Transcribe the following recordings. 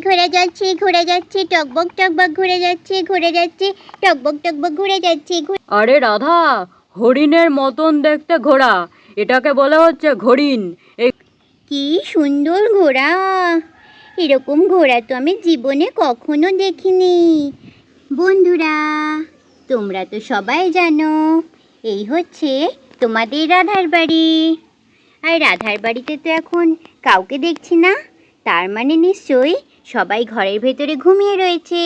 ঘোড়া যাচ্ছে টকবক টকবক ঘুরে যাচ্ছে টকবক টকবক ঘুরে যাচ্ছে। আরে রাধা, হরিণের মতন দেখতে ঘোড়া, এটাকে বলা হচ্ছে ঘড়িন। কি সুন্দর ঘোড়া! এরকম ঘোড়া তো আমি জীবনে কখনো দেখিনি। বন্ধুরা, তোমরা তো সবাই জানো এই হচ্ছে তোমাদের রাধার বাড়ি। আর রাধার বাড়িতে তো এখন কাউকে দেখছি না, তার মানে নিশ্চয়ই সবাই ঘরের ভেতরে ঘুমিয়ে রয়েছে।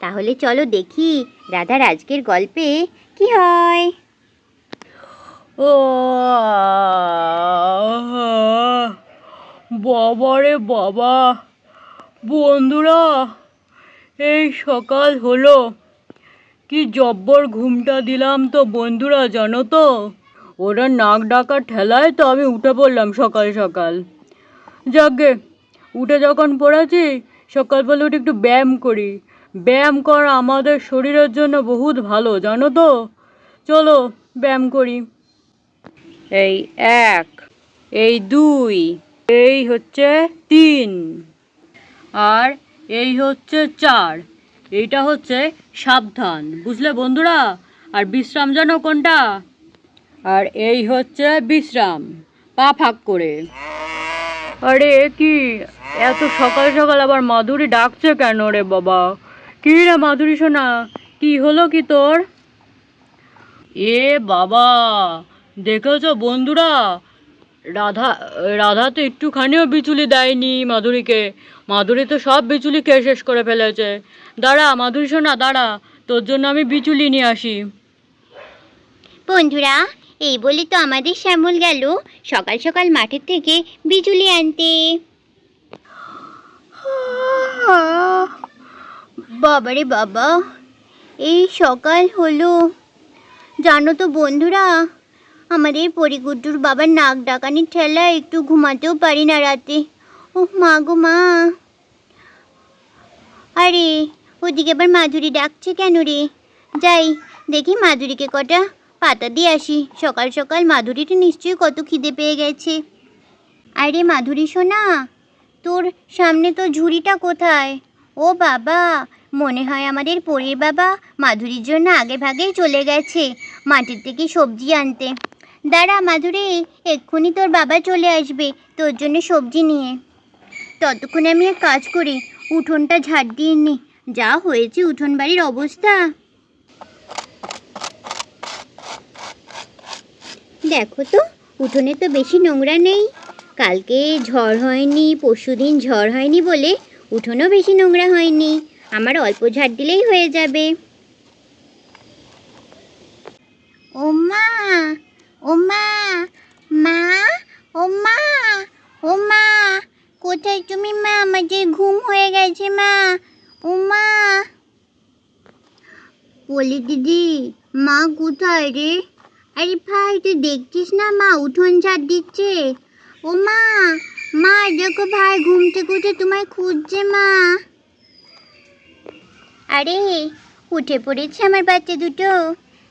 তাহলে চলো দেখি রাধার আজকের গল্পে কি হয়। ও বাবা রে বাবা, বন্ধুরা এই সকাল হলো, কি জব্বর ঘুমটা দিলাম তো বন্ধুরা, জানো তো ওরা নাক ডাকার ঠেলায় তো আমি উঠে পড়লাম সকাল সকাল। যাকগে, উঠে যখন পড়েছি সকালবেলা উঠে একটু ব্যায়াম করি। ব্যায়াম করা আমাদের শরীরের জন্য বহুত ভালো, জানো তো। চলো ব্যায়াম করি। এই 1, এই 2, এই হচ্ছে 3, আর এই হচ্ছে 4। এইটা হচ্ছে সাবধান, বুঝলে বন্ধুরা। আর বিশ্রাম জানো কোনটা? আর এই হচ্ছে বিশ্রাম, পা ফাঁক করে। আরে কি এত সকাল সকাল আবার মাধুরী ডাকছে কেন রে বাবা? কি রে মাধুরী সোনা, কি হলো কি তোর? এ বাবা, দেখেছো বন্ধুরা, রাধা তো একটুখানিও বিচুলি দেয়নি মাধুরীকে। মাধুরী তো সব বিচুলি খেয়ে শেষ করে ফেলেছে। দাঁড়া মাধুরী সোনা, দাঁড়া, তোর জন্য আমি বিচুলি নিয়ে আসি। বন্ধুরা, এই বলি তো আমাদের শ্যামল গেল সকাল সকাল মাঠের থেকে বিজুলি আনতে। বাবারে বাবা, এই সকাল হলো। জানো তো বন্ধুরা, আমাদের পরিগুড্ডুর বাবার নাক ডাকানির ঠেলায় একটু ঘুমাতেও পারি না রাতে। ও মা গো মা! আরে ওদিকে আবার মাধুরী ডাকছে কেন রে? যাই দেখি মাধুরীকে কটা পাতা দিয়ে আসি। সকাল সকাল মাধুরীটা নিশ্চয়ই কত খিদে পেয়ে গেছে। আরে মাধুরী সোনা, তোর সামনে তো ঝুড়িটা কোথায়? ও বাবা, মনে হয় আমাদের পরীর বাবা মাধুরীর জন্য আগে ভাগেই চলে গেছে মাঠের থেকে সবজি আনতে। দাঁড়া মাধুরী, এক্ষুনি তোর বাবা চলে আসবে তোর জন্য সবজি নিয়ে। ততক্ষণে আমি এক কাজ করি, উঠোনটা ঝাড় দিয়ে নি। যা হয়েছে উঠোন বাড়ির অবস্থা। দেখো তো, উঠোনে তো বেশি নোংরা নেই। কালকে ঝড় হয়নি, পরশুদিন ঝড় হয়নি বলে উঠোনও বেশি নোংরা হয়নি। আমার অল্প ঝাড় দিলেই হয়ে যাবে। ও মা, ও মা, মা, ও মা, ও মা, কোথায় তুমি মা? আমাদের ঘুম হয়ে গেছে মা। ও মা! বলি দিদি, মা কোথায় রে? আরে ভাই, তুই দেখছিস না মা উঠোন ঝাড় দিচ্ছে। ও মা, মা দেখো ভাই ঘুম থেকে উঠে তোমায় খুঁজছে মা। আরে উঠে পড়েছে আমার বাচ্চা দুটো।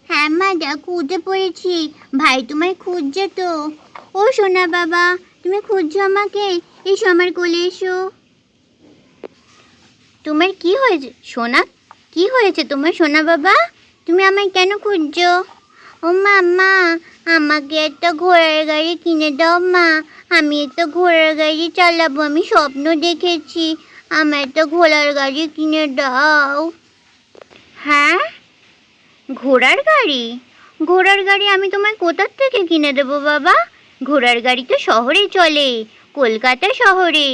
হ্যাঁ মা দেখো উঠে পড়েছি, ভাই তোমায় খুঁজছে তো। ও সোনা বাবা, তুমি খুঁজছো আমাকে? এসো আমার কোলে এসো। তোমার কি হয়েছে সোনা? কি হয়েছে তোমার সোনা বাবা? তুমি আমায় কেন খুঁজছো? ও মা, আমাকে একটা ঘোড়ার গাড়ি কিনে দাও মা। আমি একটা ঘোড়ার গাড়ি চালাবো, আমি স্বপ্ন দেখেছি। আমার একটা ঘোড়ার গাড়ি কিনে দাও। হ্যাঁ, ঘোড়ার গাড়ি? ঘোড়ার গাড়ি আমি তোমায় কোথার থেকে কিনে দেবো বাবা? ঘোড়ার গাড়ি তো শহরে চলে, কলকাতা শহরে।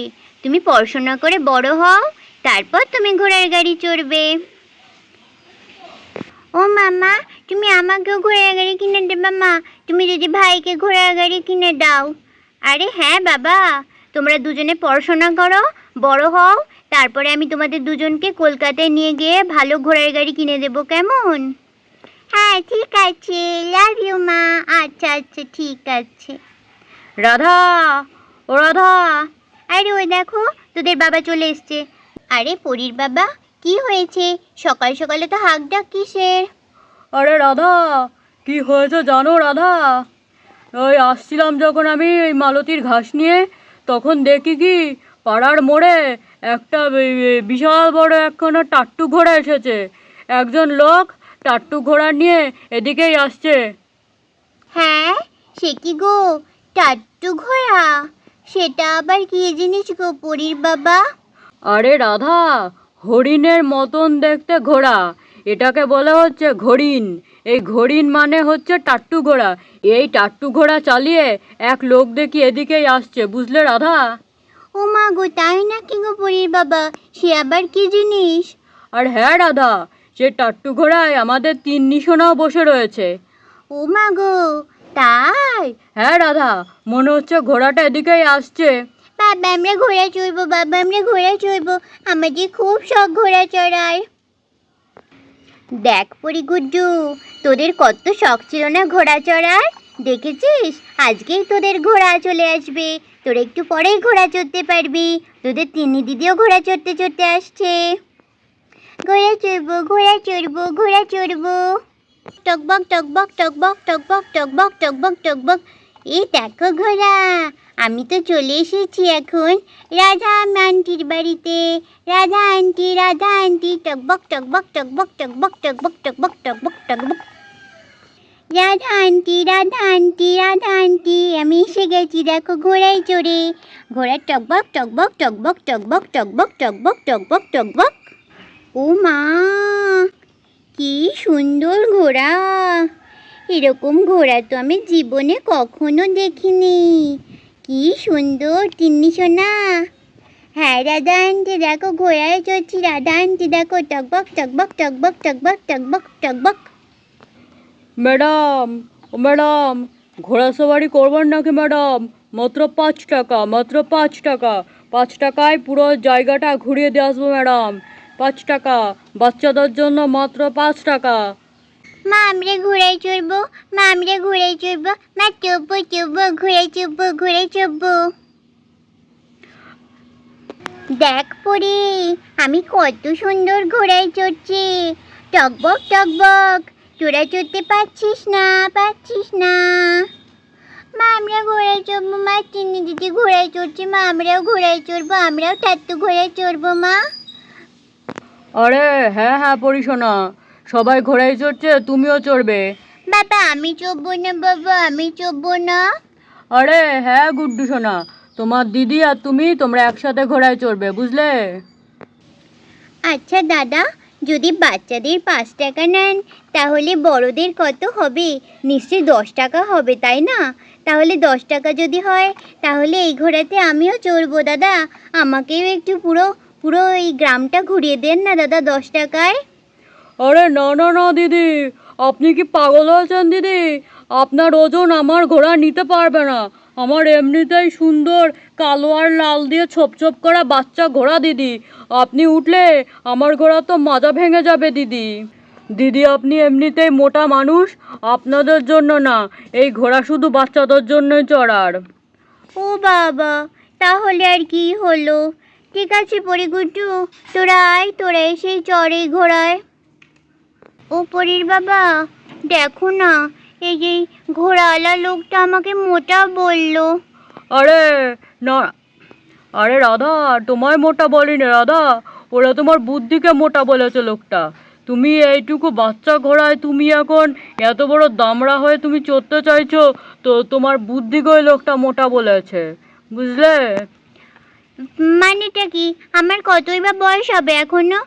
তুমি পড়াশোনা করে বড় হও, তারপর তুমি ঘোড়ার গাড়ি চড়বে। ও মামা, তুমি আমাকেও ঘোড়ার গাড়ি কিনে দেবা মা? তুমি যদি ভাইকে ঘোড়ার গাড়ি কিনে দাও। আরে হ্যাঁ বাবা, তোমরা দুজনে পড়াশোনা করো, বড় হও, তারপরে আমি তোমাদের দুজনকে কলকাতায় নিয়ে গিয়ে ভালো ঘোড়ার গাড়ি কিনে দেবো, কেমন? হ্যাঁ ঠিক আছে, লাভ ইউ মা। আচ্ছা আচ্ছা ঠিক আছে। রাধা, ও রাধা! আরে ওই দেখো তোদের বাবা চলে এসছে। আরে পরীর বাবা, কি হয়েছে? সকাল সকালে তো হাঁক ডাক কিসের? আরে রাধা, কি হয়েছে জানো রাধা? ওই আসছিলাম যখন আমি ওই মালতীর ঘাস নিয়ে, তখন দেখি কি পাড়ার মোড়ে একটা বিশাল বড় একখানা টাট্টু ঘোড়া এসেছে। একজন লোক টাট্টু ঘোড়া নিয়ে এদিকেই আসছে। হ্যাঁ, সে কি গো, টাট্টু ঘোড়া? সেটা আবার কি জিনিস গো পরীর বাবা? আরে রাধা, হরিণের মতন দেখতে ঘোড়া, এটাকে বলা হচ্ছে ঘড়িন। এই ঘড়িন মানে হচ্ছে টাট্টু ঘোড়া। এই টাট্টু ঘোড়া চালিয়ে এক লোক দেখি এদিকেই আসছে, বুঝলে রাধা? ও মা গো, তাই নাকি গো পরীর বাবা? সে আবার কি জিনিস? আর হ্যাঁ রাধা, সে টাট্টু ঘোড়ায় আমাদের তিন্নি সোনাও বসে রয়েছে। ও মা গো, তাই? হ্যাঁ রাধা, মনে হচ্ছে ঘোড়াটা এদিকেই আসছে। বাবা আমরা ঘোড়া চড়বো, বাবা আমরা ঘোড়া চড়বো, আমাদের খুব শখ ঘোড়া চড়ার। দেখ পরি গুড্ডু, তোদের কত শখ ছিল না ঘোড়া চড়ার? দেখেছিস, আজকেই তোদের ঘোড়া চলে আসবে। তোরা একটু পরেই ঘোড়া চড়তে পারবি। তোদের তিন্নি দিদিও ঘোড়া চড়তে চড়তে আসছে। ঘোড়া চড়বো, ঘোড়া চড়বো, ঘোড়া চড়বো। টকবক টকবক টকবক টকবক টকবক টকবক টকবক। এই দেখো ঘোড়া, আমি তো চলে এসেছি এখন রাধা আন্টির বাড়িতে। রাধা আন্টি টকবক টকবক টকবক টকবক টকবক টকবক টকবক টকবক। রাধা আন্টি আমি এসে গেছি, দেখো ঘোড়ায় চড়ে। ঘোড়ার টকবক টকবক টকবক টকবক টকবক টকবক টকবক টকবক। ও মা, কি সুন্দর ঘোড়া! এরকম ঘোড়া তো আমি জীবনে কখনো দেখিনি। কি সুন্দর তিন্নি সোনা। হ্যাঁ রাধা আন্টি দেখো ঘোড়ায় চড়ছি, রাধা আন্টি দেখো টকবক টকবক টকবক টকবক টকবক টকবক। ম্যাডাম, ও ম্যাডাম, ঘোড়া সওয়ারি করবেন নাকি ম্যাডাম? মাত্র 5 টাকা, মাত্র 5 টাকা। 5 টাকায় পুরো জায়গাটা ঘুরিয়ে দিয়ে আসবো ম্যাডাম। 5 টাকা, বাচ্চাদের জন্য মাত্র 5 টাকা। মা আমরা ঘোড়ায় চড়বো, মা আমরা ঘোড়ায় চড়বো, মা চড়বো চড়বো ঘোড়ায় চড়বো, ঘোড়ায় চড়বো। দেখ পরি, আমি কত সুন্দর ঘোড়ায় চড়ছি। টকবক টকবক। তোরা চড়তে পারছিস না, পারছিস না। মা আমরা ঘোড়ায় চড়বো, মা চিনি দিদি ঘোড়ায় চড়ছে, মা আমরাও ঘোড়ায় চড়বো, আমরাও টাট্টু ঘোড়ায় চড়বো মা। আরে হ্যাঁ হ্যাঁ পরিশোনা, সবাই ঘোড়ায় চড়ছে, তুমিও চড়বে। বাবা আমি চড়বো না, বাবা আমি চড়বো না। আরে হ্যাঁ গুড্ডু সোনা, তোমার দিদি আর তোমরা একসাথে ঘোড়ায় চড়বে, বুঝলে? আচ্ছা দাদা, যদি বাচ্চাদের 5 টাকা নেন তাহলে বড়দের কত হবে? নিশ্চয়ই 10 টাকা হবে, তাই না? তাহলে 10 টাকা যদি হয় তাহলে এই ঘোড়াতে আমিও চড়বো দাদা। আমাকেও একটু পুরো পুরো এই গ্রামটা ঘুরিয়ে দেন না দাদা 10 টাকায়। আরে না না না দিদি, আপনি কি পাগল হয়েছেন দিদি? আপনার ওজন আমার ঘোড়া নিতে পারবে না। আমার এমনিতেই সুন্দর কালো আর লাল দিয়ে ছোপ ছোপ করা বাচ্চা ঘোড়া দিদি। আপনি উঠলে আমার ঘোড়া তো মাজা ভেঙে যাবে দিদি। দিদি আপনি এমনিতেই মোটা মানুষ, আপনাদের জন্য না, এই ঘোড়া শুধু বাচ্চাদের জন্যই চড়ার। ও বাবা, তাহলে আর কি হলো? ঠিক আছে পরিগুট্টু, তোরা আয়, তোরা এসেই চড় এই ঘোড়ায়। ও পরীর বাবা, দেখো না, এই যে ঘোড়াওয়ালা লোকটা আমাকে মোটা বললো। আরে না, আরে রাধা, তোমায় মোটা বলিনি রাধা, ওরা তোমার বুদ্ধিকে মোটা বলেছে লোকটা। তুমি এইটুকু বাচ্চা ঘোড়ায় তুমি এখন এত বড় দামড়া হয়ে তুমি চড়তে চাইছো, তো তোমার বুদ্ধিকে লোকটা মোটা বলেছে, বুঝলে? মানেটা কি? আমার কতই বা বয়স হবে এখনো?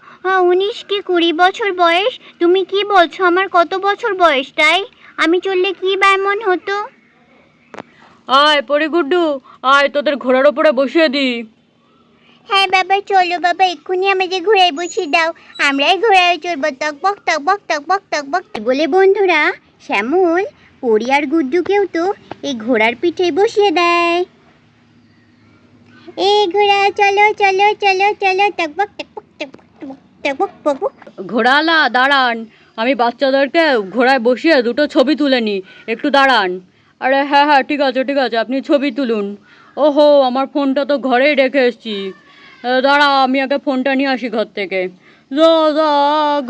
19 কি 20 বছর বয়স। তুমি কি বলছো আমার কত বছর বয়স? তাই আমি চললে কি বা এমন হতো? আয় পরিগুড্ডু, আয় তোদের ঘোড়ার ওপরে বসিয়ে দিই। হ্যাঁ বাবা চলো বাবা, এক্ষুনি আমাদের ঘোড়ায় বসিয়ে দাও, আমরাই ঘোড়ায় চড়বো, টকবক টকবক টকবক টকবক। বলে বন্ধুরা শ্যামল, পরি আর গুড্ডুকেও তো এই ঘোড়ার পিঠে বসিয়ে দেয়। এই ঘোড়া চলো চলো চলো চলো, টকবক টকবক টকবক টকবক টকবক টকবক। ঘোড়াওয়ালা দাঁড়ান, আমি বাচ্চাদেরকে ঘোড়ায় বসিয়ে দুটো ছবি তুলে নিই, একটু দাঁড়ান। আরে হ্যাঁ হ্যাঁ ঠিক আছে ঠিক আছে, আপনি ছবি তুলুন। ওহো, আমার ফোনটা তো ঘরেই রেখে এসেছি। দাঁড়া, আমি আগে ফোনটা নিয়ে আসি ঘর থেকে। দাদা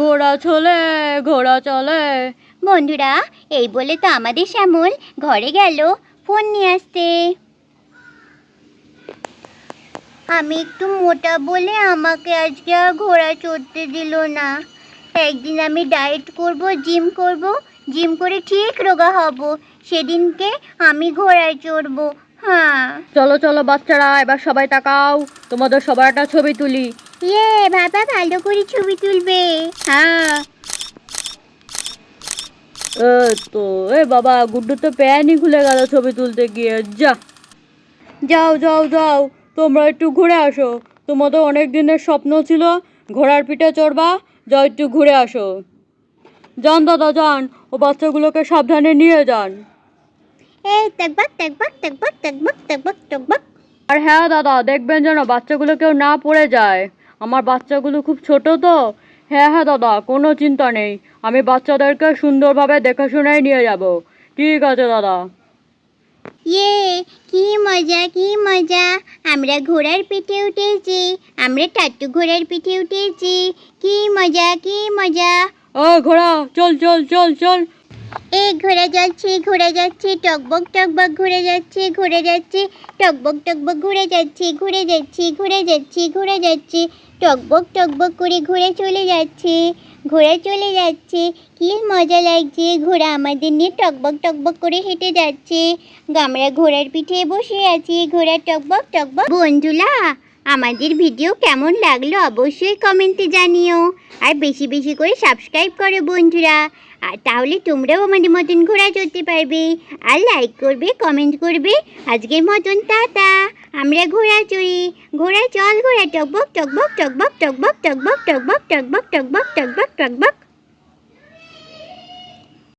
ঘোড়া চলে, ঘোড়া চলে। বন্ধুরা এই বলে তো আমাদের শ্যামল ঘরে গেল ফোন নিয়ে আসতে। আমি একটু মোটা বলে আমাকে আজকে আর ঘোড়া চড়তে দিল না। একদিন আমি ডায়েট করব, জিম করে ঠিক রোগা হব, সেদিনকে আমি ঘোড়ায় চড়বো। হ্যাঁ। চলো চলো বাচ্চারা, এবার সবাই তাকাও, তোমাদের সবার একটা ছবি তুলি। ইয়ে বাবা ভালো করে ছবি তুলবে। হ্যাঁ। তো এ বাবা, গুড্ডু তো প্যানই খুলে গেল ছবি তুলতে গিয়ে। যাও যাও যাও, তোমরা একটু ঘুরে আসো, তোমাদের অনেক দিনের স্বপ্ন ছিল ঘোড়ার পিঠে চড়বা, যাও একটু ঘুরে আসো। যান দাদা যান, ও বাচ্চাগুলোকে সাবধানে নিয়ে যান। এই টকবক টকবক টকবক টকবক টকবক টকবক। আর হ্যাঁ দাদা, দেখবেন যেন বাচ্চাগুলো কেউ না পড়ে যায়, আমার বাচ্চাগুলো খুব ছোট তো। হ্যাঁ হ্যাঁ দাদা, কোনো চিন্তা নেই, আমি বাচ্চাদেরকে সুন্দরভাবে দেখাশোনায় নিয়ে যাব। ঠিক আছে দাদা। ইয়ে কি মজা কি মজা, আমরা ঘোড়ার পিঠে উঠেছি, আমরা টাট্টু ঘোড়ার পিঠে উঠেছি, কি মজা কি মজা। ও ঘোড়া, চল চল চল চল। এই ঘোড়া যাচ্ছে টকবক টকবক ঘুরে যাচ্ছে টকবক টকবক ঘুরে যাচ্ছে টকবক টকবক করে ঘোড়া চলে যাচ্ছে। কি মজা লাগছে, ঘোড়া আমাদের নিয়ে টকবক টকবক করে হেঁটে যাচ্ছে, আমরা ঘোড়ার পিঠে বসে আছি, ঘোড়া টকবক টকবক। বন্ধুরা, আমাদের ভিডিও কেমন লাগলো অবশ্যই কমেন্টে জানিও, আর বেশি বেশি করে সাবস্ক্রাইব করো বন্ধুরা, আর তাহলে তোমরাও আমাদের মতন ঘোড়া চড়তে পারবে, আর লাইক করবে, কমেন্ট করবে। আজকের মতন টাটা, আমরা ঘোড়া চড়ি, ঘোড়া চল ঘোড়া টকবক টকবক টকবক টকবক টকবক টকবক টকবক টকবক টকবক টকবক।